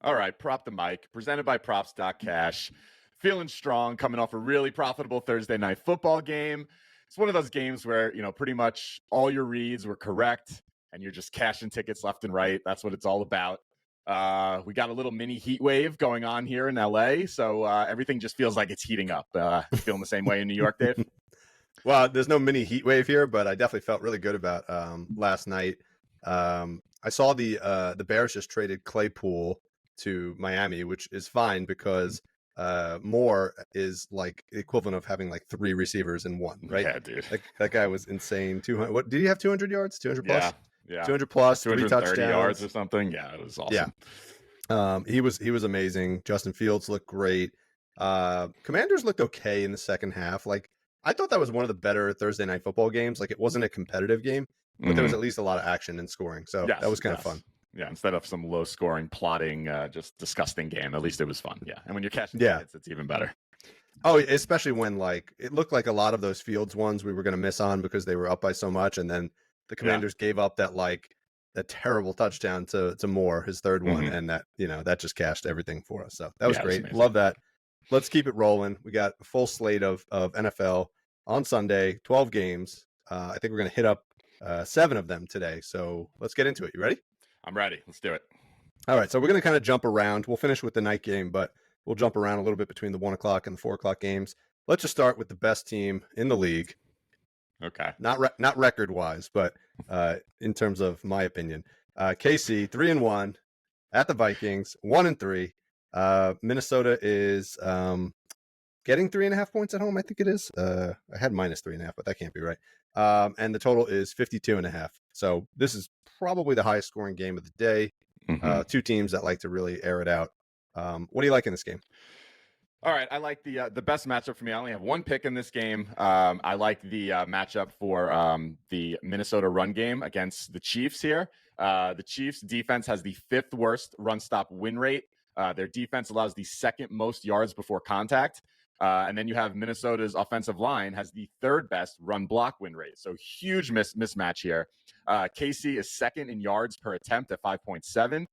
All right, Prop the Mic, presented by Props.Cash. Feeling strong, coming off a really profitable Thursday night football game. It's one of those games where, pretty much all your reads were correct and you're just cashing tickets left and right. That's what it's all about. We got a little mini heat wave going on here in LA, so everything just feels like it's heating up. Feeling the same way in New York, Dave? Well, there's no mini heat wave here, but I definitely felt really good about last night. I saw the Bears just traded Claypool to Miami, which is fine because Moore is like the equivalent of having like 3 receivers in one, right? Yeah, dude. That guy was insane. 200. What did he have? 200 yards? 200 plus? Yeah. 200 plus, 3 230 touchdowns, yards or something. Yeah, it was awesome. Yeah. He was amazing. Justin Fields looked great. Commanders looked okay in the second half. Like, I thought that was one of the better Thursday night football games. Like, it wasn't a competitive game, but there was at least a lot of action and scoring. So that was kind of fun. Yeah, instead of some low scoring, plotting, just disgusting game, at least it was fun. Yeah. And when you're catching tickets, it's even better. Oh, especially when like it looked like a lot of those Fields ones we were going to miss on because they were up by so much. And then the Commanders gave up that terrible touchdown to Moore, his third one. And that just cashed everything for us. So that was great. Love that. Let's keep it rolling. We got a full slate of NFL on Sunday, 12 games. I think we're going to hit up 7 of them today. So let's get into it. You ready? I'm ready. Let's do it. All right. So we're going to kind of jump around. We'll finish with the night game, but we'll jump around a little bit between the 1 o'clock and the 4 o'clock games. Let's just start with the best team in the league. Okay. Not record wise, but in terms of my opinion, KC 3-1 at the Vikings 1-3. Minnesota is getting 3.5 points at home. I think it is. I had -3.5, but that can't be right. And the total is 52.5. So this is probably the highest scoring game of the day. 2 teams that like to really air it out. What do you like in this game? All right, I like the best matchup for me. I only have 1 pick in this game. I like the matchup for the Minnesota run game against the Chiefs here. The Chiefs defense has the 5th worst run stop win rate. Their defense allows the 2nd most yards before contact. And then you have Minnesota's offensive line has the 3rd best run block win rate. So huge mismatch here. KC is 2nd in yards per attempt at 5.7.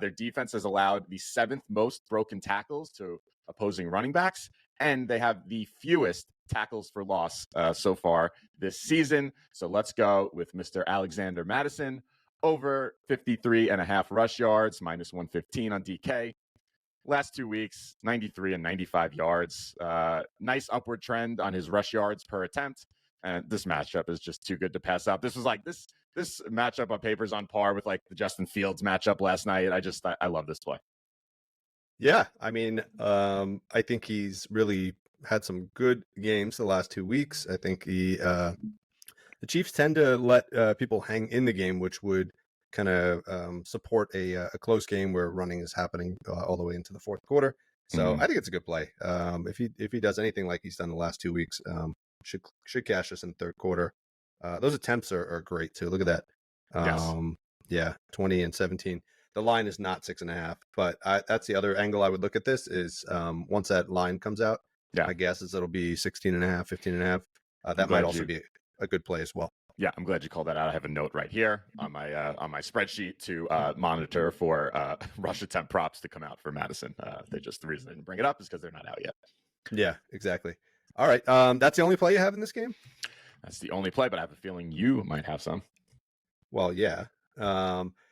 Their defense has allowed the 7th most broken tackles to opposing running backs, and they have the fewest tackles for loss so far this season. So let's go with Mr. Alexander Madison over 53.5 rush yards, -115 on DK. Last 2 weeks, 93 and 95 yards. Nice upward trend on his rush yards per attempt. And this matchup is just too good to pass up. This was like this matchup on paper is on par with like the Justin Fields matchup last night. I love this play. Yeah, I mean, I think he's really had some good games the last 2 weeks. I think the Chiefs tend to let people hang in the game, which would kind of support a close game where running is happening all the way into the 4th quarter. So I think it's a good play. If he does anything like he's done the last 2 weeks, should cash us in the 3rd quarter. Those attempts are great too. Look at that. Yeah, 20 and 17. The line is not 6.5, but that's the other angle I would look at this is once that line comes out, my guess is it'll be 16.5, 15.5. That might also be a good play as well. Yeah, I'm glad you called that out. I have a note right here on my spreadsheet to monitor for rush attempt props to come out for Madison. The reason they didn't bring it up is because they're not out yet. Yeah, exactly. All right, that's the only play you have in this game? That's the only play, but I have a feeling you might have some. Well, yeah.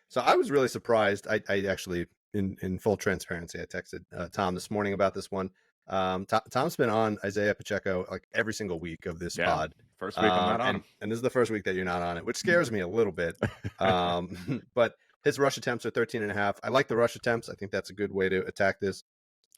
So I was really surprised. I actually, in full transparency, I texted Tom this morning about this one. Tom's been on Isaiah Pacheco like every single week of this pod. First week I'm not on him. And this is the first week that you're not on it, which scares me a little bit. But his rush attempts are 13.5. I like the rush attempts. I think that's a good way to attack this.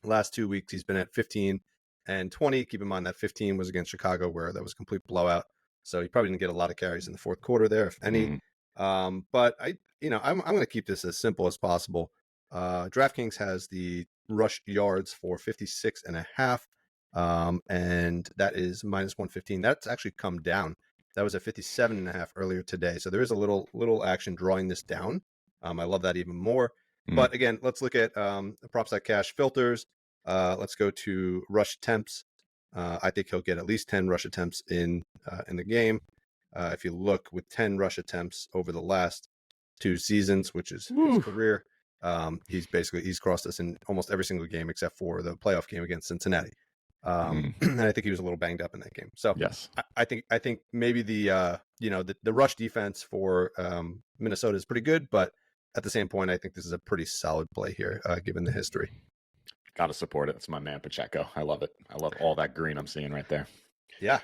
Last 2 weeks, he's been at 15 and 20. Keep in mind that 15 was against Chicago, where that was a complete blowout. So he probably didn't get a lot of carries in the 4th quarter there, if any. But I'm going to keep this as simple as possible. DraftKings has the rush yards for 56.5. And that is -115. That's actually come down. That was at 57.5 earlier today. So there is a little action drawing this down. I love that even more. But again, let's look at the Props.Cash filters. Let's go to rush attempts. I think he'll get at least 10 rush attempts in the game. If you look with 10 rush attempts over the last 2 seasons, which is his career, He's crossed us in almost every single game except for the playoff game against Cincinnati. And I think he was a little banged up in that game. So Yes, I think maybe the rush defense for Minnesota is pretty good, but at the same point, I think this is a pretty solid play here, given the history. got to support it. It's my man Pacheco. I love it. I love all that green I'm seeing right there. Yeah.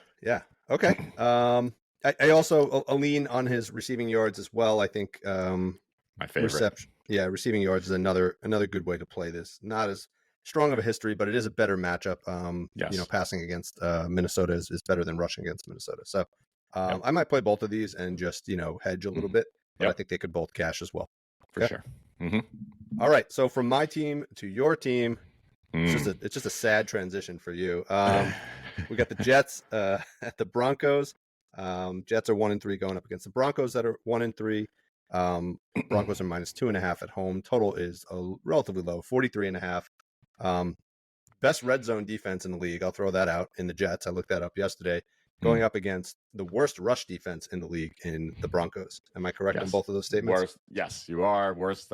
Okay. I also lean on his receiving yards as well. I think My favorite. Receiving yards is another good way to play this. Not as strong of a history, but it is a better matchup. Yes. Passing against Minnesota is better than rushing against Minnesota. So I might play both of these and just hedge a little bit, but I think they could both cash as well. For sure. All right. So from my team to your team, it's just a sad transition for you. We got the Jets at the Broncos. Jets are 1-3 going up against the Broncos that are 1-3. Broncos are -2.5 at home. Total is relatively low, 43.5. Best red zone defense in the league. I'll throw that out in the Jets. I looked that up yesterday. Going up against the worst rush defense in the league in the Broncos. Am I correct on both of those statements? Worst, yes, you are. Worst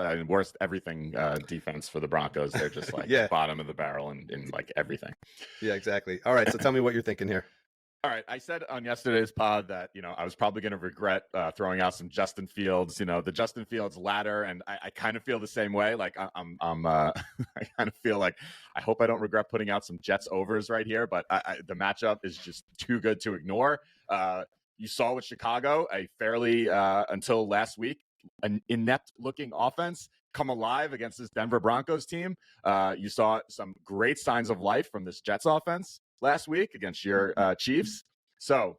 everything defense for the Broncos. They're just like bottom of the barrel in like everything. Yeah, exactly. All right, so tell me what you're thinking here. All right, I said on yesterday's pod that I was probably going to regret throwing out some Justin Fields, the Justin Fields ladder, and I kind of feel the same way. Like I'm I kind of feel like I hope I don't regret putting out some Jets overs right here, but the matchup is just too good to ignore. You saw with Chicago a fairly until last week an inept looking offense come alive against this Denver Broncos team. You saw some great signs of life from this Jets offense last week against your Chiefs. So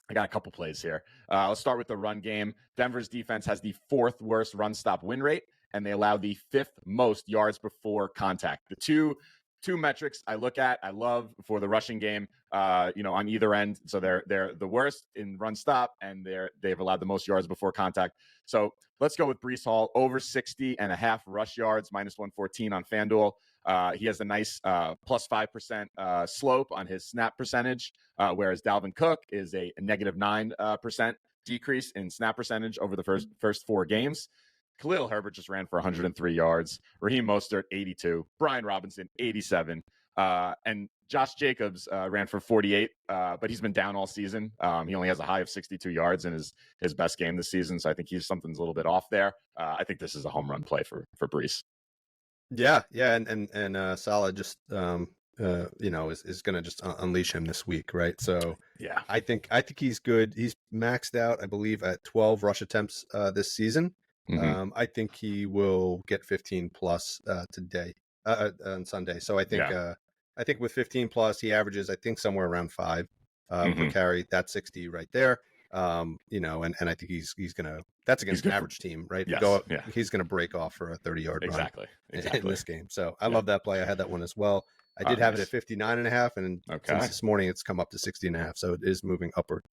I got a couple plays here. Let's start with the run game. Denver's defense has the 4th worst run stop win rate, and they allow the 5th most yards before contact. The two metrics I love for the rushing game, on either end. So they're the worst in run stop, and they've allowed the most yards before contact. So let's go with Breece Hall, over 60.5 rush yards, -114 on FanDuel. He has a nice +5% slope on his snap percentage, whereas Dalvin Cook is a -9% decrease in snap percentage over the first 4 games. Khalil Herbert just ran for 103 yards. Raheem Mostert, 82. Brian Robinson, 87. And Josh Jacobs ran for 48, but he's been down all season. He only has a high of 62 yards in his best game this season, so I think something's a little bit off there. I think this is a home run play for Breece. Yeah, and Salah just is going to just unleash him this week, right? So yeah, I think he's good. He's maxed out, I believe, at 12 rush attempts this season. I think he will get 15 plus today on Sunday. So I think with 15 plus, he averages somewhere around 5 per carry. That's 60 right there. And I think he's gonna. That's against an average team, right? Yes, He's gonna break off for a 30-yard run exactly in this game. So I love that play. I had that one as well. I did have it at 59.5, and since this morning it's come up to 60.5. So it is moving upward.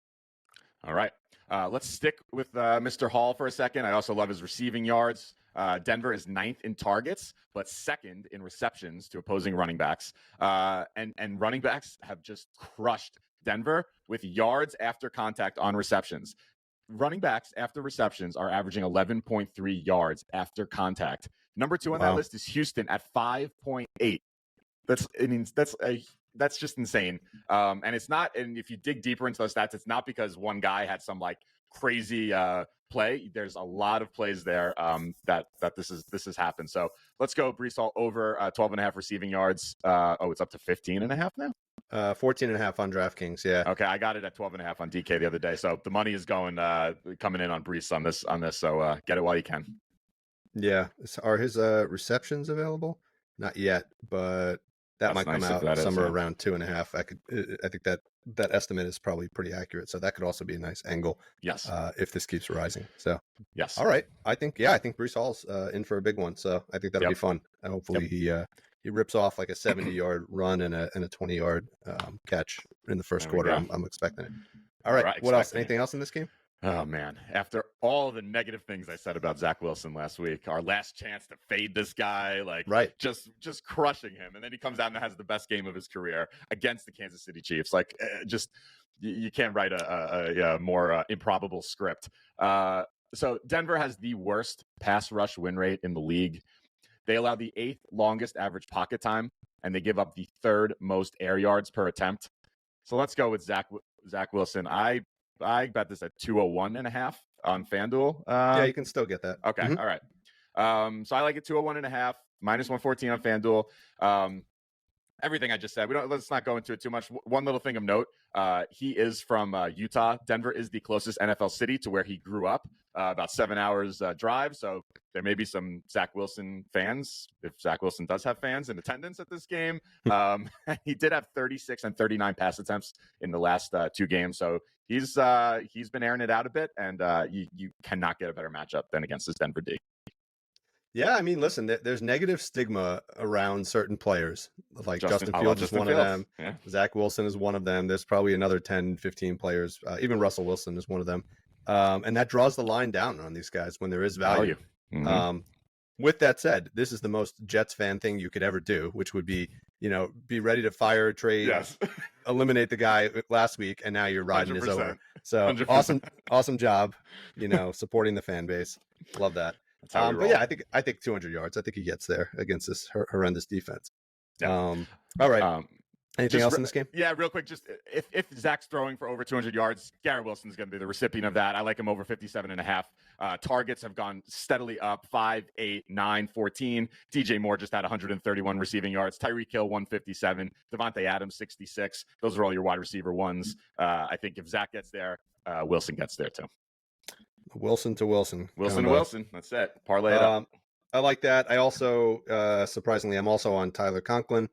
All right. Let's stick with Mr. Hall for a second. I also love his receiving yards. Denver is 9th in targets, but 2nd in receptions to opposing running backs. And running backs have just crushed Denver with yards after contact on receptions. Running backs after receptions are averaging 11.3 yards after contact. Number 2 on that list is Houston at 5.8. That's just insane. And it's not, and if you dig deeper into those stats, it's not because one guy had some like crazy play. There's a lot of plays there that this has happened. So let's go Breece Hall over 12.5 receiving yards. It's up to 15.5 now. 14.5 on DraftKings. Yeah. Okay, I got it at 12.5 on DK the other day. So the money is coming in on Breece on this. So get it while you can. Yeah. Are his receptions available? Not yet, but that might come out somewhere around 2.5. I think that estimate is probably pretty accurate. So that could also be a nice angle. Yes. If this keeps rising. So yes. All right. I think Breece Hall's in for a big one. So I think that'll be fun. And hopefully he rips off like a 70-yard run and a 20-yard catch in the first quarter. I'm expecting it. All right. What else? Anything else in this game? Oh, man. After all the negative things I said about Zach Wilson last week, our last chance to fade this guy, just crushing him. And then he comes out and has the best game of his career against the Kansas City Chiefs. You can't write a more improbable script. So Denver has the worst pass rush win rate in the league. They allow the 8th longest average pocket time, and they give up the 3rd most air yards per attempt. So let's go with Zach Wilson. I bet this at 201.5 on FanDuel. Yeah, you can still get that. Okay, all right. So I like it 201.5, minus 114 on FanDuel. Everything I just said, let's not go into it too much. One little thing of note, he is from Utah. Denver is the closest NFL city to where he grew up, about 7 hours drive. So there may be some Zach Wilson fans, if Zach Wilson does have fans in attendance at this game. He did have 36 and 39 pass attempts in the last 2 games. So he's been airing it out a bit, and you cannot get a better matchup than against this Denver D. Yeah, I mean, listen, there's negative stigma around certain players. Like Justin Fields is one of them. Yeah. Zach Wilson is one of them. There's probably another 10, 15 players. Even Russell Wilson is one of them. And that draws the line down on these guys when there is value. Mm-hmm. With that said, this is the most Jets fan thing you could ever do, which would be, be ready to fire, trade, eliminate the guy last week, and now your riding 100%. Is over. So 100%. awesome job, supporting the fan base. Love that. But yeah, I think 200 yards. I think he gets there against this horrendous defense. Yeah. All right. Anything else in this game? Yeah, real quick. Just if Zach's throwing for over 200 yards, Garrett Wilson's going to be the recipient of that. I like him over 57.5. Targets have gone steadily up: 5, 8, 9, 14. DJ Moore just had 131 receiving yards. Tyreek Hill 157. Devontae Adams 66. Those are all your wide receiver ones. I think if Zach gets there, Wilson gets there too. Wilson to Wilson. Wilson to Wilson. That's it. Parlay it up. I like that. I also, surprisingly, I'm also on Tyler Conklin.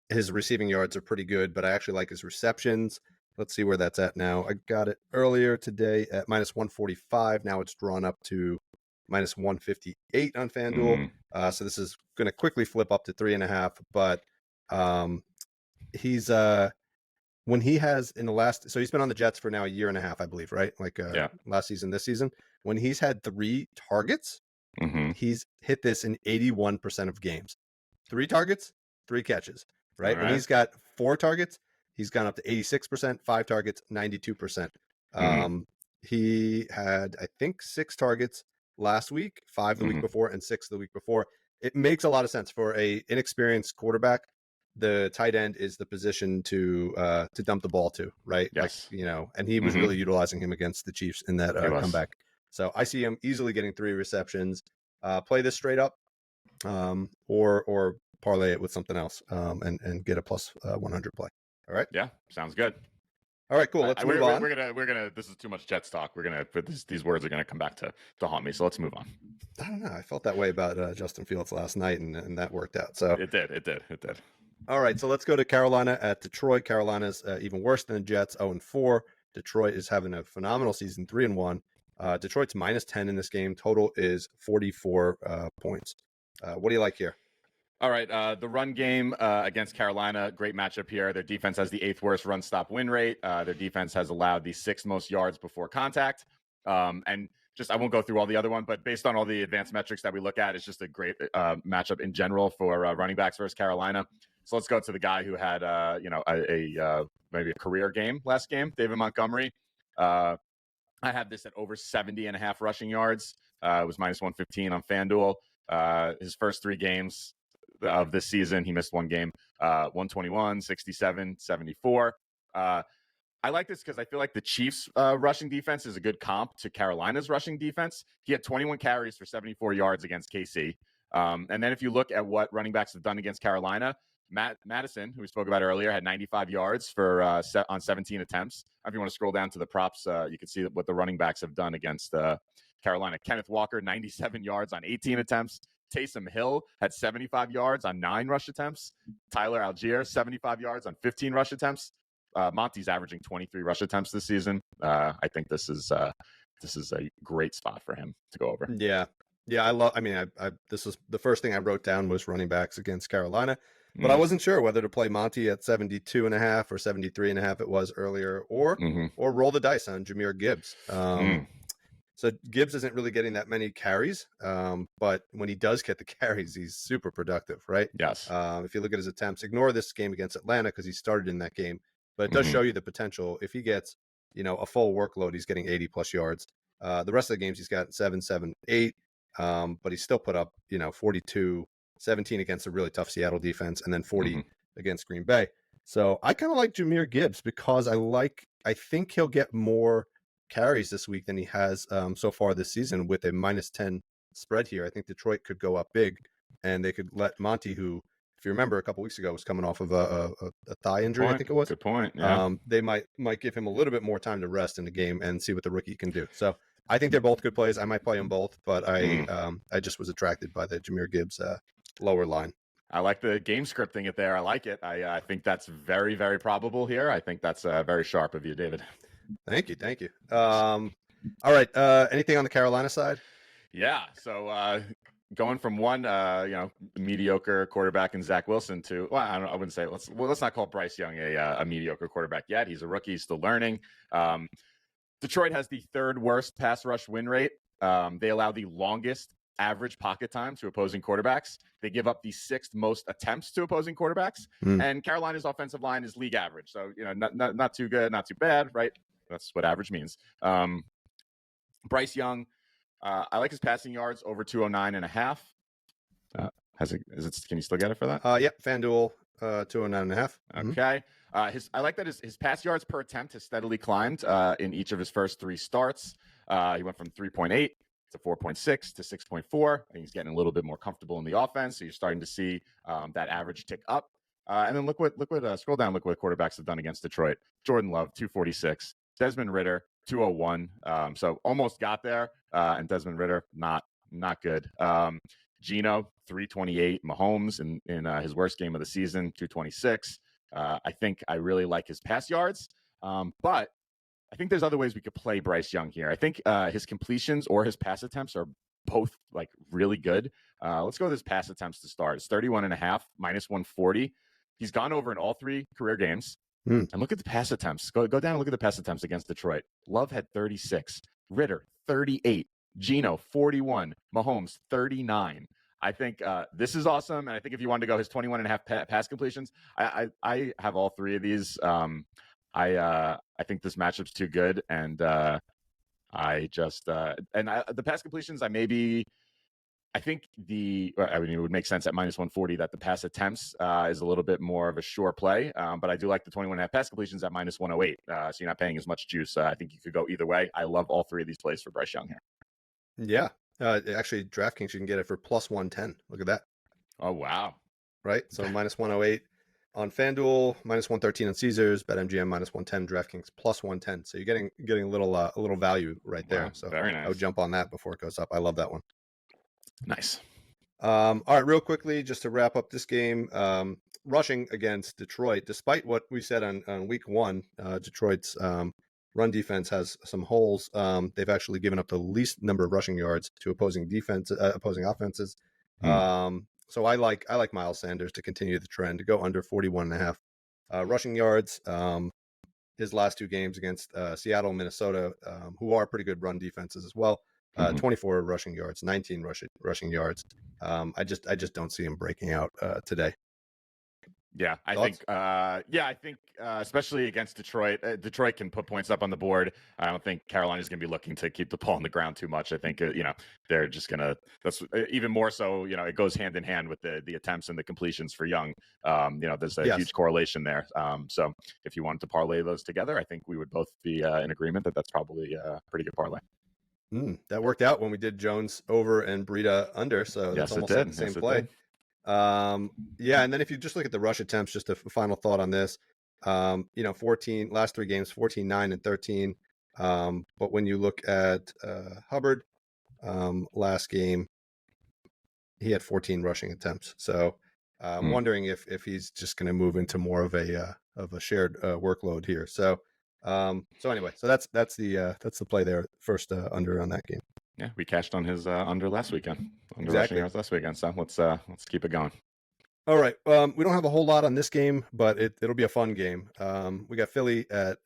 His receiving yards are pretty good, but I actually like his receptions. Let's see where that's at now. I got it earlier today at minus 145. Now it's drawn up to minus 158 on FanDuel. So this is going to quickly flip up to 3.5. But he's when he has in the last, so he's been on the Jets for now 1.5 years, I believe, right? Last season, this season, when he's had 3 targets, he's hit this in 81% of games. 3 targets, 3 catches, right? When he's got 4 targets, he's gone up to 86%, 5 targets, 92%. He had, I think, 6 targets last week, 5 the week before, and 6 the week before. It makes a lot of sense for a inexperienced quarterback. The tight end is the position to dump the ball to, right? Yes. And he was really utilizing him against the Chiefs in that comeback. So I see him easily getting 3 receptions. Play this straight up, or parlay it with something else, and get a plus 100 play. All right. Yeah, sounds good. All right, cool. Let's move on. We're gonna. This is too much Jets talk. These words are gonna come back to haunt me. So let's move on. I don't know. I felt that way about Justin Fields last night, and that worked out. So it did. All right, so let's go to Carolina at Detroit. Carolina's even worse than the Jets, 0-4. Detroit is having a phenomenal season, 3-1. Detroit's minus 10 in this game. Total is 44 points. What do you like here? All right, the run game against Carolina, great matchup here. Their defense has the 8th worst run stop win rate. Their defense has allowed the 6th most yards before contact. And just I won't go through all the other one, but based on all the advanced metrics that we look at, it's just a great matchup in general for running backs versus Carolina. So let's go to the guy who had maybe a career game last game, David Montgomery. I have this at over 70.5 rushing yards. It was minus 115 on FanDuel. His first 3 games of this season, he missed 1 game, 121, 67, 74. I like this because I feel like the Chiefs' rushing defense is a good comp to Carolina's rushing defense. He had 21 carries for 74 yards against KC. And then if you look at what running backs have done against Carolina, Madison, who we spoke about earlier, had 95 yards for on 17 attempts. If you want to scroll down to the props, you can see what the running backs have done against Carolina. Kenneth Walker, 97 yards on 18 attempts. Taysom Hill had 75 yards on 9 rush attempts. Tyler Algier, 75 yards on 15 rush attempts. Monty's averaging 23 rush attempts this season. I think this is a great spot for him to go over. Yeah. This was the first thing I wrote down was running backs against Carolina. But I wasn't sure whether to play Monty at 72.5 or 73.5 it was earlier, or roll the dice on Jahmyr Gibbs. So Gibbs isn't really getting that many carries, but when he does get the carries, he's super productive, right? Yes. If you look at his attempts, ignore this game against Atlanta because he started in that game, but it does show you the potential. If he gets, a full workload, he's getting 80 plus yards. The rest of the games he's got 7, 7, 8. but he still put up 42, 17 against a really tough Seattle defense, and then 40 against Green Bay. So I kind of like Jahmyr Gibbs because I think he'll get more carries this week than he has so far this season with a -10 spread here. I think Detroit could go up big, and they could let Monty, who, if you remember, a couple weeks ago was coming off of a thigh injury, I think it was. Good point. Yeah. They might give him a little bit more time to rest in the game and see what the rookie can do. So I think they're both good plays. I might play them both, but I just was attracted by the Jahmyr Gibbs lower line. I like the game scripting it there. I like it. I think that's very, very probable here. I think that's very sharp of you, David. Thank you. All right. Anything on the Carolina side? Yeah. So going from one, mediocre quarterback in Zach Wilson to, well, I wouldn't say, let's not call Bryce Young a mediocre quarterback yet. He's a rookie, he's still learning. Detroit has the third worst pass rush win rate. They allow the longest average pocket time to opposing quarterbacks. They give up the sixth most attempts to opposing quarterbacks. And Carolina's offensive line is league average. So, not too good, not too bad, right? That's what average means. Bryce Young, I like his passing yards over 209.5. Can you still get it for that? Yep. FanDuel, 209.5. Okay. I like that his pass yards per attempt has steadily climbed in each of his first three starts. He went from 3.8 to 4.6 to 6.4. I think he's getting a little bit more comfortable in the offense. So you're starting to see that average tick up. And then scroll down, look what quarterbacks have done against Detroit. Jordan Love, 246. Desmond Ridder, 201. So almost got there. And Desmond Ridder, not good. Geno, 328. Mahomes in his worst game of the season, 226. I think I really like his pass yards. But I think there's other ways we could play Bryce Young here. I think his completions or his pass attempts are both like really good. Let's go with his pass attempts to start. It's 31.5, -140. He's gone over in all three career games. And look at the pass attempts. Go down and look at the pass attempts against Detroit. Love had 36. Ritter, 38. Geno, 41. Mahomes, 39. I think this is awesome. And I think if you wanted to go his 21.5 pass completions, I have all three of these. I think this matchup's too good. And the pass completions, I think it would make sense at -140 that the pass attempts is a little bit more of a sure play. But I do like the 21.5 pass completions at -108. So you're not paying as much juice. I think you could go either way. I love all three of these plays for Bryce Young here. Yeah. Actually, DraftKings, you can get it for +110. Look at that. Oh, wow. Right. So -108 on FanDuel, -113 on Caesars, BetMGM -110, DraftKings +110. So you're getting a little value right there. Wow, so very nice. I would jump on that before it goes up. I love that one. Nice. All right, real quickly, just to wrap up this game, rushing against Detroit, despite what we said on week one, Detroit's run defense has some holes. They've actually given up the least number of rushing yards to opposing offenses. So I like Miles Sanders to continue the trend, to go under 41.5 rushing yards. His last two games against Seattle and Minnesota, who are pretty good run defenses as well. 24 rushing yards, 19 rushing yards. I just don't see him breaking out today. Yeah, I think especially against Detroit, Detroit can put points up on the board. I don't think Carolina's going to be looking to keep the ball on the ground too much. I think they're just going to. That's even more so. It goes hand in hand with the attempts and the completions for Young. There's a huge correlation there. So if you wanted to parlay those together, I think we would both be in agreement that that's probably a pretty good parlay. That worked out when we did Jones over and Breida under. So that's almost like the same play. And then if you just look at the rush attempts, just a final thought on this, 14 last three games, 14, 9, and 13. But when you look at Hubbard, last game, he had 14 rushing attempts. So I'm wondering if he's just going to move into more of a shared workload here. So anyway, so that's the play there. First under on that game. Yeah, we cashed on his under last weekend. Exactly. Rushing yards last weekend. So let's keep it going. All right. We don't have a whole lot on this game, but it'll be a fun game. We got Philly at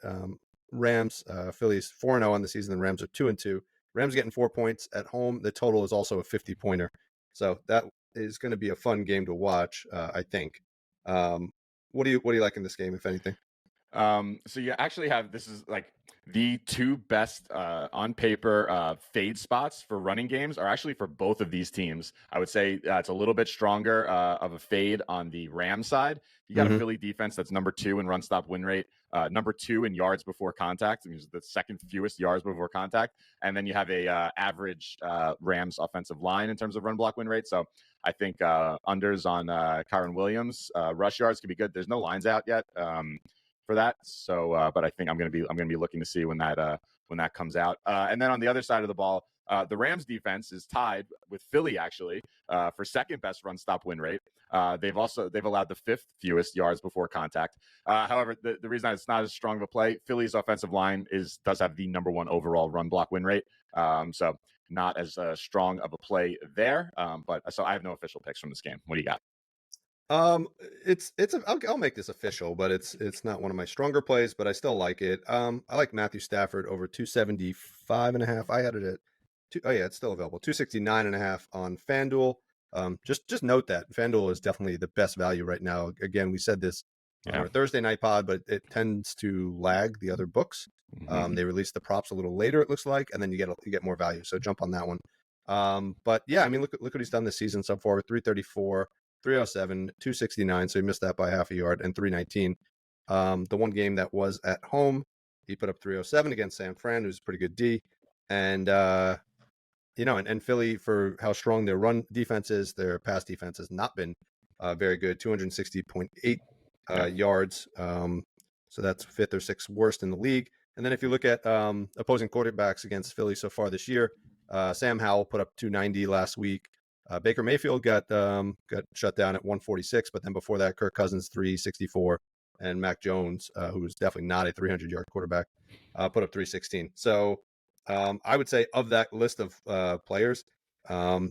Rams. Philly's 4-0 on the season. The Rams are 2-2. Rams getting 4 points at home. The total is also a 50-pointer. So that is going to be a fun game to watch, I think. What do you like in this game, if anything? So you actually have, this is like The two best on paper fade spots for running games are actually for both of these teams. I would say it's a little bit stronger of a fade on the Rams side. You got a Philly defense that's number 2 in run stop win rate, number 2 in yards before contact, which is the second fewest yards before contact. And then you have a average Rams offensive line in terms of run block win rate. So I think unders on Kyron Williams rush yards could be good. There's no lines out yet for that. So, but I think I'm gonna be looking to see when that comes out. And then on the other side of the ball, the Rams defense is tied with Philly actually for second best run stop win rate. They've allowed the 5th fewest yards before contact. However, the reason it's not as strong of a play, Philly's offensive line does have the number 1 overall run block win rate. So not as strong of a play there. But so I have no official picks from this game. What do you got? I'll make this official, but it's not one of my stronger plays, but I still like it. I like Matthew Stafford over 275.5. I had it at it's still available. 269.5 on FanDuel. Just note that FanDuel is definitely the best value right now. Again, we said this on our Thursday night pod, but it tends to lag the other books. They release the props a little later, it looks like, and then you get more value. So jump on that one. But yeah, I mean, look what he's done this season so far: 334, 307, 269. So he missed that by half a yard, and 319. The one game that was at home, he put up 307 against San Fran, who's a pretty good D. And and Philly, for how strong their run defense is, their pass defense has not been very good. 260.8 yards. So that's 5th or 6th worst in the league. And then if you look at opposing quarterbacks against Philly so far this year, Sam Howell put up 290 last week. Baker Mayfield got shut down at 146, but then before that, Kirk Cousins 364, and Mac Jones, who is definitely not a 300-yard quarterback, put up 316. So I would say of that list of players, I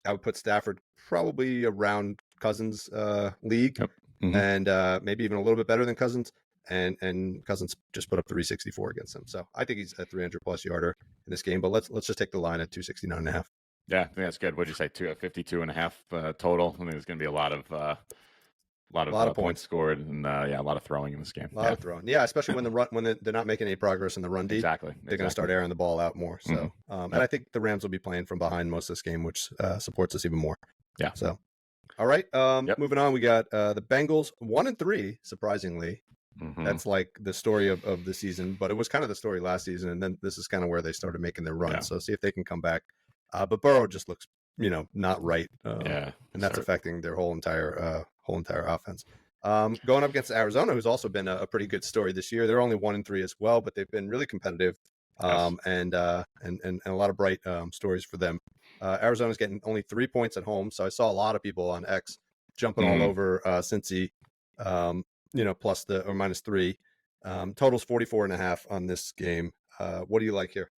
would put Stafford probably around Cousins' league, and maybe even a little bit better than Cousins. And Cousins just put up 364 against him. So I think he's a 300-plus yarder in this game. But let's just take the line at 269.5. Yeah, I think that's good. What'd you say? 52.5 total. I think there's going to be a lot of points scored, and a lot of throwing in this game. A lot of throwing, especially when they're not making any progress in the run D. Exactly. They're going to start airing the ball out more. So, and I think the Rams will be playing from behind most of this game, which supports us even more. Yeah. So, all right. Moving on, we got the Bengals 1-3. Surprisingly, that's like the story of the season, but it was kind of the story last season, and then this is kind of where they started making their run. So see if they can come back. But Burrow just looks, not right. And that's affecting their whole entire offense. Going up against Arizona, who's also been a pretty good story this year. They're only 1-3 as well, but they've been really competitive. And a lot of bright stories for them. Arizona's getting only 3 points at home, so I saw a lot of people on X jumping all over Cincy, plus or -3. Totals 44.5 on this game. What do you like here?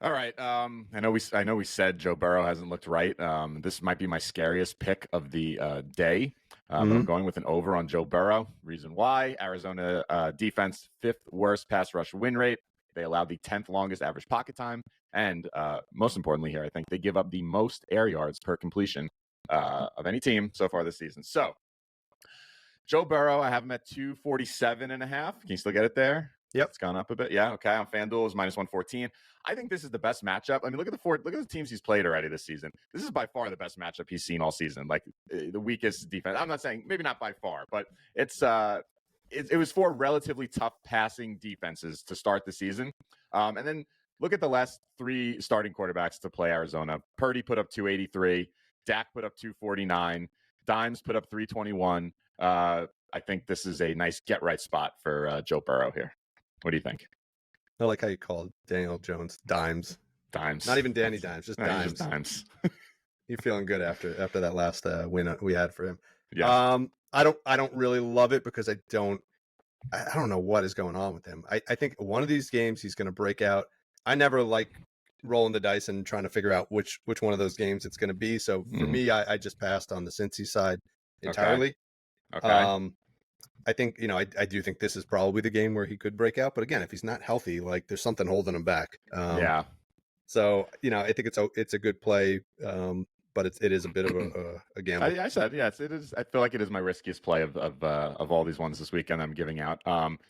All right. I know we said Joe Burrow hasn't looked right. This might be my scariest pick of the day. But I'm going with an over on Joe Burrow. Reason why: Arizona defense 5th worst pass rush win rate. They allow the 10th longest average pocket time, and most importantly here, I think they give up the most air yards per completion of any team so far this season. So Joe Burrow, I have him at 247.5. Can you still get it there? Yep. It's gone up a bit. Yeah. Okay. On FanDuel, it was -114. I think this is the best matchup. I mean, look at the teams he's played already this season. This is by far the best matchup he's seen all season. Like the weakest defense. I'm not saying, maybe not by far, but it was 4 relatively tough passing defenses to start the season. And then look at the last 3 starting quarterbacks to play Arizona. Purdy put up 283. Dak put up 249. Dimes put up 321. I think this is a nice get right spot for Joe Burrow here. What do you think? I like how you called Daniel Jones Dimes. Not even Danny Dimes, just Dimes. Just Dimes. You're feeling good after that last win we had for him. Yeah. I don't really love it because I don't know what is going on with him. I think one of these games he's going to break out. I never like rolling the dice and trying to figure out which one of those games it's going to be. So for me, I just passed on the Cincy side entirely. Okay. I think, I do think this is probably the game where he could break out. But again, if he's not healthy, like there's something holding him back. So, I think it's a good play. but it is a bit of a gamble. I said yes. It is. I feel like it is my riskiest play of all these ones this weekend I'm giving out.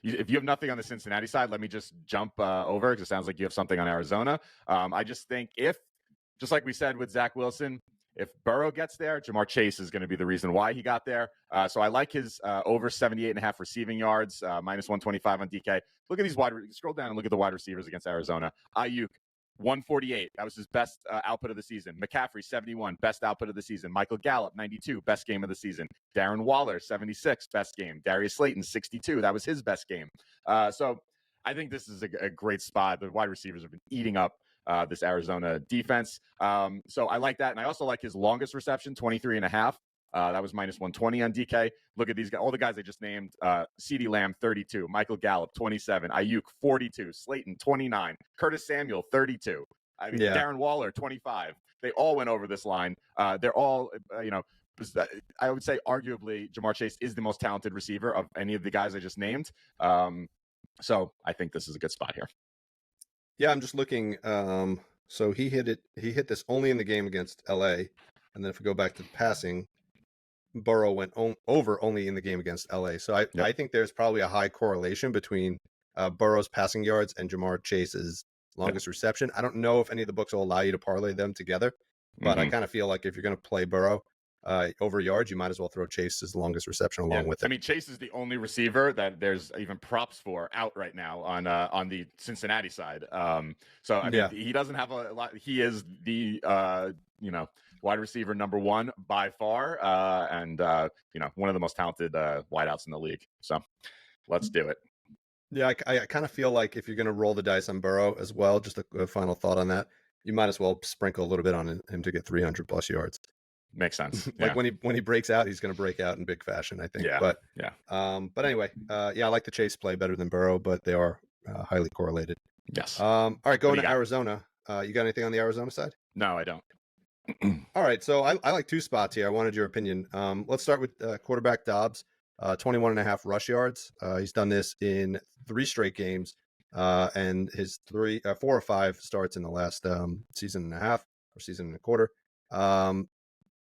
If you have nothing on the Cincinnati side, let me just jump over because it sounds like you have something on Arizona. I just think just like we said with Zach Wilson, if Burrow gets there, Jamar Chase is going to be the reason why he got there. So I like his over 78.5 receiving yards, minus 125 on DK. Look at these scroll down and look at the wide receivers against Arizona. Ayuk, 148. That was his best output of the season. McCaffrey, 71. Best output of the season. Michael Gallup, 92. Best game of the season. Darren Waller, 76. Best game. Darius Slayton, 62. That was his best game. So I think this is a great spot. The wide receivers have been eating up this Arizona defense. So I like that. And I also like his longest reception, 23.5. That was minus 120 on DK. Look at these guys, all the guys I just named. CeeDee Lamb, 32. Michael Gallup, 27. Ayuk, 42. Slayton, 29. Curtis Samuel, 32. I mean, Darren Waller, 25. They all went over this line. They're all, I would say arguably Jamar Chase is the most talented receiver of any of the guys I just named. So I think this is a good spot here. Yeah, I'm just looking. So he hit this only in the game against LA. And then if we go back to the passing, Burrow went over only in the game against LA. So I think there's probably a high correlation between Burrow's passing yards and Jamar Chase's longest reception. I don't know if any of the books will allow you to parlay them together, but I kind of feel like if you're going to play Burrow over yards, you might as well throw Chase's longest reception along with it. I mean, Chase is the only receiver that there's even props for out right now on the Cincinnati side. So I mean, he doesn't have a lot. He is the wide receiver number one by far, and one of the most talented wideouts in the league. So let's do it. Yeah, I kind of feel like if you're going to roll the dice on Burrow as well, just a final thought on that, you might as well sprinkle a little bit on him to get 300 plus yards. Makes sense. Like when he breaks out, he's going to break out in big fashion, I think. Yeah. But anyway, I like the Chase play better than Burrow, but they are highly correlated. Yes. All right, going to Arizona. You got anything on the Arizona side? No, I don't. All right, so I like two spots here. I wanted your opinion. Let's start with quarterback Dobbs, 21.5 rush yards. He's done this in 3 straight games, and his 4 or 5 starts in the last season and a half or season and a quarter.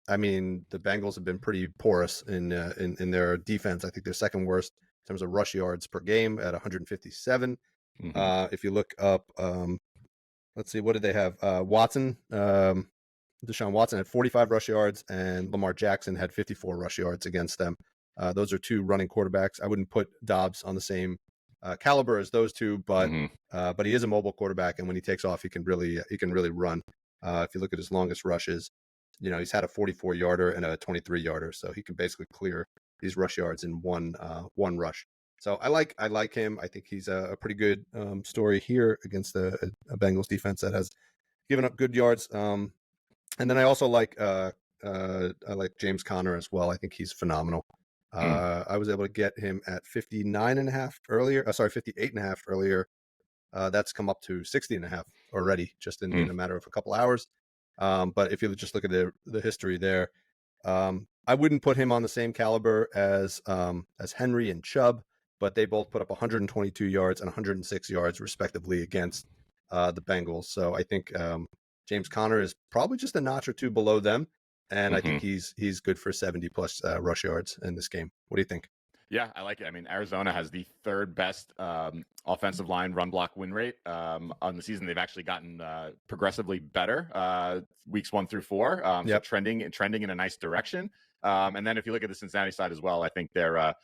I mean, the Bengals have been pretty porous in their defense. I think they're second worst in terms of rush yards per game at 157. If you look up, let's see, what did they have? Deshaun Watson had 45 rush yards, and Lamar Jackson had 54 rush yards against them. Those are 2 running quarterbacks. I wouldn't put Dobbs on the same caliber as those two, but he is a mobile quarterback, and when he takes off, he can really run. If you look at his longest rushes, he's had a 44-yarder and a 23-yarder, so he can basically clear these rush yards in one rush. So I like him. I think he's a pretty good story here against a Bengals defense that has given up good yards. And then I also like James Conner as well. I think he's phenomenal. I was able to get him at 59.5 earlier. 58.5 earlier. That's come up to 60.5 already, just in a matter of a couple hours. But if you just look at the history there, I wouldn't put him on the same caliber as Henry and Chubb, but they both put up 122 yards and 106 yards respectively against the Bengals. So I think James Conner is probably just a notch or 2 below them, and I think he's good for 70 plus rush yards in this game. What do you think? Yeah, I like it. I mean, Arizona has the 3rd best offensive line run block win rate on the season. They've actually gotten progressively better weeks 1 through 4, so trending in a nice direction. And then if you look at the Cincinnati side as well, I think they're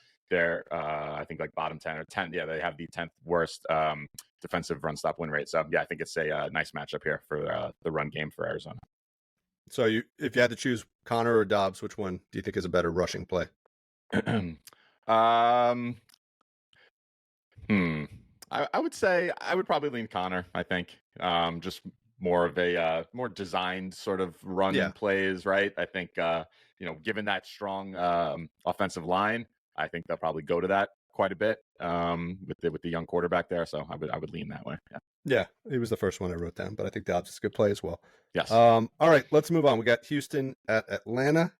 I think like bottom 10 or 10. Yeah, they have the 10th worst defensive run stop win rate. So yeah, I think it's a nice matchup here for the run game for Arizona. So if you had to choose Conner or Dobbs, which one do you think is a better rushing play? I would say I would probably lean Conner. I think just more of a more designed sort of run plays, right? I think given that strong offensive line, I think they'll probably go to that quite a bit with the young quarterback there. So I would lean that way. Yeah, he was the first one I wrote down, but I think Dobbs is a good play as well. Yes. All right, let's move on. We got Houston at Atlanta.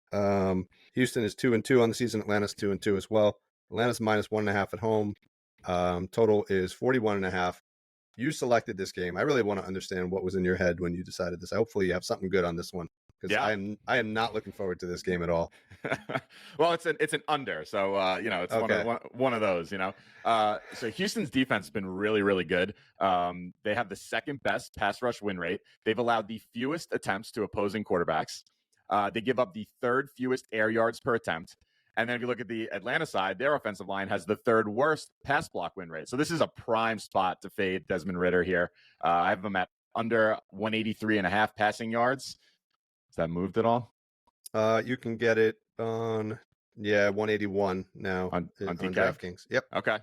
Houston is 2-2 on the season. Atlanta's 2-2 as well. Atlanta's -1.5 at home. Total is 41.5. You selected this game. I really want to understand what was in your head when you decided this. Hopefully you have something good on this one. because Yeah. I am not looking forward to this game at all. Well, it's an under, so it's Okay. one of those. So Houston's defense has been really, really good. They have the second best pass rush win rate. They've allowed the fewest attempts to opposing quarterbacks. They give up the third fewest air yards per attempt. And then if you look at the Atlanta side, their offensive line has the third worst pass block win rate. So this is a prime spot to fade Desmond Ridder here. I have him at under 183.5 passing yards. Has that moved at all? You can get it on 181 now on DK? DraftKings. Yep. Okay.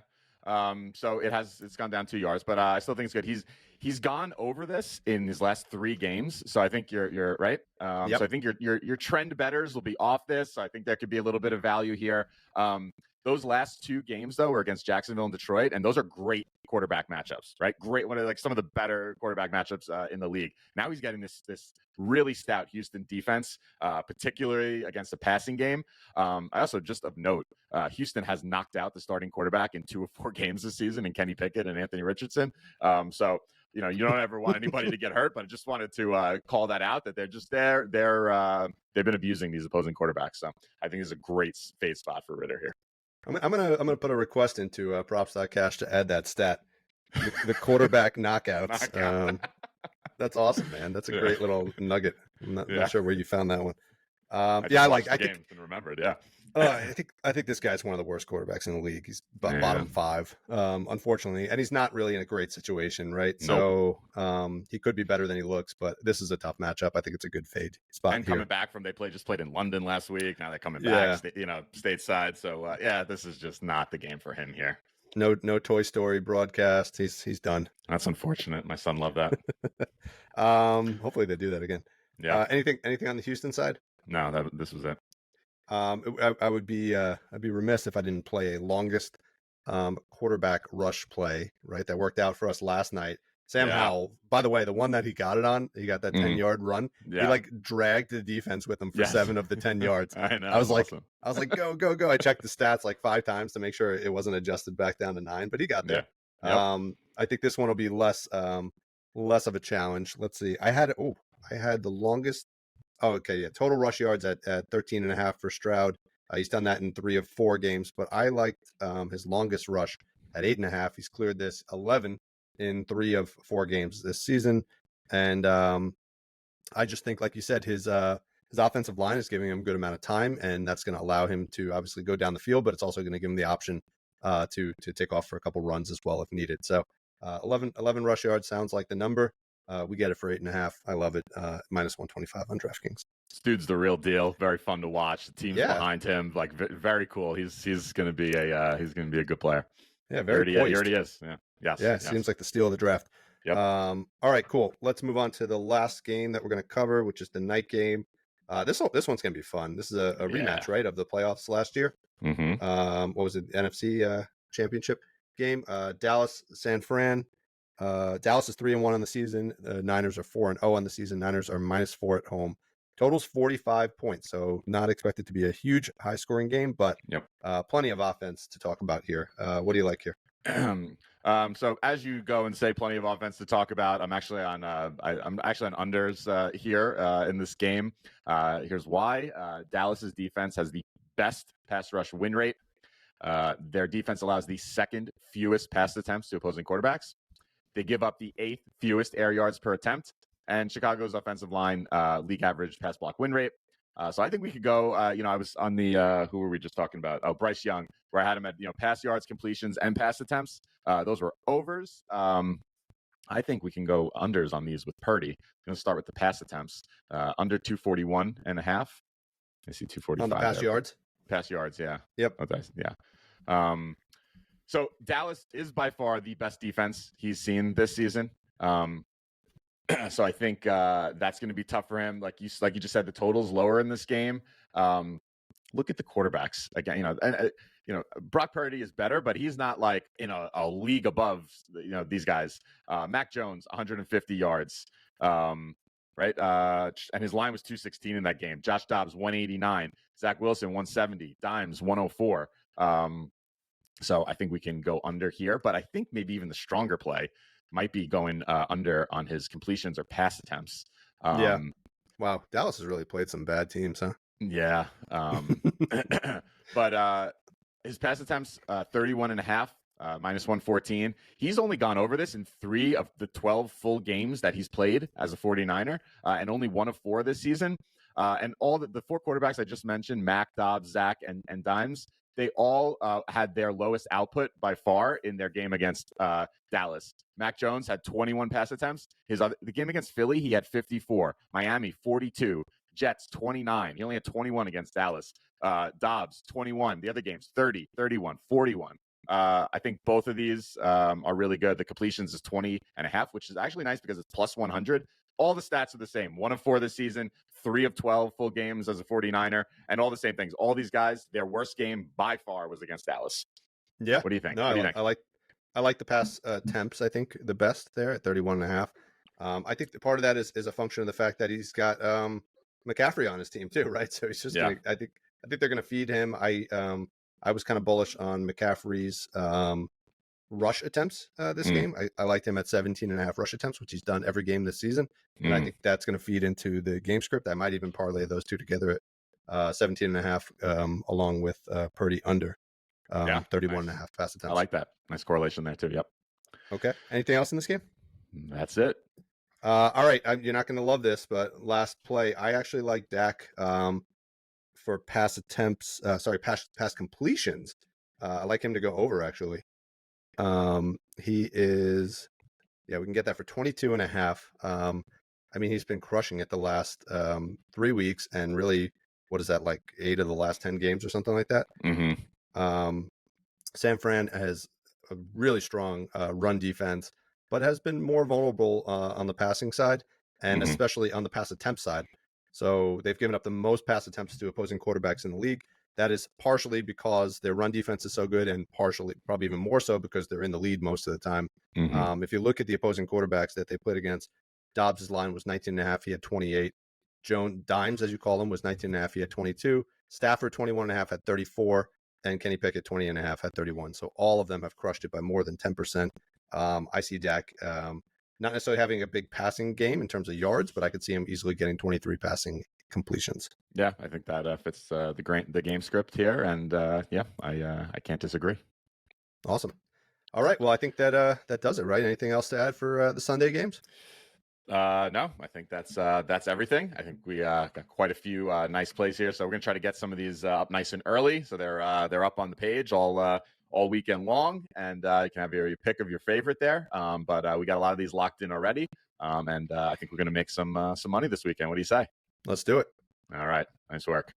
So it's gone down 2 yards, but I still think it's good. He's gone over this in his last 3 games, so I think you're right. Yep. So I think your trend betters will be off this. So I think there could be a little bit of value here. Those last 2 games though were against Jacksonville and Detroit, and those are great quarterback matchups, right? Great, one of some of the better quarterback matchups in the league. Now he's getting this really stout Houston defense, particularly against the passing game. I also, just of note, Houston has knocked out the starting quarterback in 2 of 4 games this season in Kenny Pickett and Anthony Richardson. So you don't ever want anybody to get hurt, but I just wanted to call that out, that they're just they've been abusing these opposing quarterbacks. So I think it's a great fade spot for Ridder here. I'm gonna put a request into props.cash to add that stat, the quarterback knockouts. That's awesome, man. That's a great little nugget. I'm not sure where you found that one. I think remembered. Yeah. I think this guy's one of the worst quarterbacks in the league. He's bottom 5, unfortunately, and he's not really in a great situation, right? Nope. So he could be better than he looks, but this is a tough matchup. I think it's a good fade spot. And coming back from just played in London last week. Now they're coming back, stateside. So this is just not the game for him here. No Toy Story broadcast. He's done. That's unfortunate. My son loved that. Hopefully they do that again. Yeah. Anything on the Houston side? No, this was it. I would be I'd be remiss if I didn't play a longest quarterback rush play, right? That worked out for us last night. Sam Howell, by the way, the one that he got that 10-yard run. Yeah. He dragged the defense with him for 7 of the 10 yards. I know. I was like, go. I checked the stats 5 times to make sure it wasn't adjusted back down to 9, but he got there. Yeah. Yep. I think this one will be less of a challenge. Let's see. I had the longest. Oh, okay. Yeah. Total rush yards at 13.5 for Stroud. He's done that in 3 of 4 games, but I liked his longest rush at 8.5. He's cleared this 11 in 3 of 4 games this season. And I just think, like you said, his offensive line is giving him a good amount of time, and that's going to allow him to obviously go down the field, but it's also going to give him the option to take off for a couple runs as well if needed. So 11 rush yards sounds like the number. We get it for 8.5. I love it. -125 on DraftKings. This dude's the real deal. Very fun to watch. The team's behind him. Very cool. He's going to be a good player. Yeah, very poised. He already is. Yeah. Yes. Yeah. Seems like the steal of the draft. Yep. All right, cool. Let's move on to the last game that we're going to cover, which is the night game. This one's going to be fun. This is a rematch, right, of the playoffs last year. Mm-hmm. What was it? NFC championship game. Dallas, San Fran. Dallas is 3-1 on the season. Niners are 4-0 on the season. Niners are -4 at home. Total's 45 points, so not expected to be a huge high-scoring game, but plenty of offense to talk about here. What do you like here? So as you go and say plenty of offense to talk about, I'm actually on unders here in this game. Here's why. Dallas's defense has the best pass rush win rate. Their defense allows the second fewest pass attempts to opposing quarterbacks. They give up the 8th fewest air yards per attempt, and Chicago's offensive line league average pass block win rate. So I think we could go, I was on the, who were we just talking about? Oh, Bryce Young, where I had him at, pass yards, completions, and pass attempts. Those were overs. I think we can go unders on these with Purdy. I'm going to start with the pass attempts. Under 241.5. I see 245. On the pass yards? Pass yards, yeah. Yep. Okay, yeah. So Dallas is by far the best defense he's seen this season. So I think that's going to be tough for him. Like you just said, the total's lower in this game. Look at the quarterbacks again. Brock Purdy is better, but he's not like a league above these guys. Mac Jones, 150 yards, right? And his line was 216 in that game. Josh Dobbs, 189. Zach Wilson, 170. Dimes, 104. So I think we can go under here, but I think maybe even the stronger play might be going under on his completions or pass attempts. Wow, Dallas has really played some bad teams, huh? Yeah. But his pass attempts, 31 and a half, minus 114. He's only gone over this in 3 of the 12 full games that he's played as a 49er, and only 1 of 4 this season. And all the 4 quarterbacks I just mentioned, Mac, Dobbs, Zach, and Dimes, they all had their lowest output by far in their game against Dallas. Mac Jones had 21 pass attempts. The game against Philly, he had 54. Miami, 42. Jets, 29. He only had 21 against Dallas. Dobbs, 21. The other games, 30, 31, 41. I think both of these are really good. The completions is 20 and a half, which is actually nice because it's plus 100. All the stats are the same. 1 of 4 this season, 3 of 12 full games as a 49er, and all the same things. All these guys, their worst game by far was against Dallas. Yeah. What do you think? No, I like the pass attempts, I think, the best there at 31 and a half. I think the part of that is a function of the fact that he's got McCaffrey on his team too, right? So he's just gonna, I think they're gonna feed him. I was kind of bullish on McCaffrey's rush attempts this game. I liked him at 17 and a half rush attempts, which he's done every game this season. And I think that's going to feed into the game script. I might even parlay those two together at 17 and a half along with Purdy under 31 and a half pass attempts. I like that. Nice correlation there too. Yep. Okay. Anything else in this game? That's it. All right. You're not going to love this, but last play, I actually like Dak for pass attempts. Pass completions. I like him to go over actually. He is, we can get that for 22 and a half. I mean, he's been crushing it the last 3 weeks, and really, what is that, like 8 of the last 10 games or something like that? Mm-hmm. San Fran has a really strong run defense, but has been more vulnerable on the passing side, and especially on the pass attempt side. So they've given up the most pass attempts to opposing quarterbacks in the league. That is partially because their run defense is so good, and partially, probably even more so, because they're in the lead most of the time. If you look at the opposing quarterbacks that they played against, Dobbs' line was 19 and a half. He had 28. Dimes, as you call him, was 19 and a half. He had 22. Stafford, 21 and a half, had 34. And Kenny Pickett, 20 and a half, had 31. So all of them have crushed it by more than 10%. I see Dak not necessarily having a big passing game in terms of yards, but I could see him easily getting 23 passing completions. Yeah, I think that fits the game script here, and I can't disagree. Awesome. All right, well, I think that does it, right? Anything else to add for the Sunday games? No, I think that's everything. I think we got quite a few nice plays here, so we're gonna try to get some of these up nice and early, so they're up on the page all weekend long, and you can have your pick of your favorite there. But we got a lot of these locked in already, and I think we're gonna make some money this weekend. What do you say? Let's do it. All right, nice work.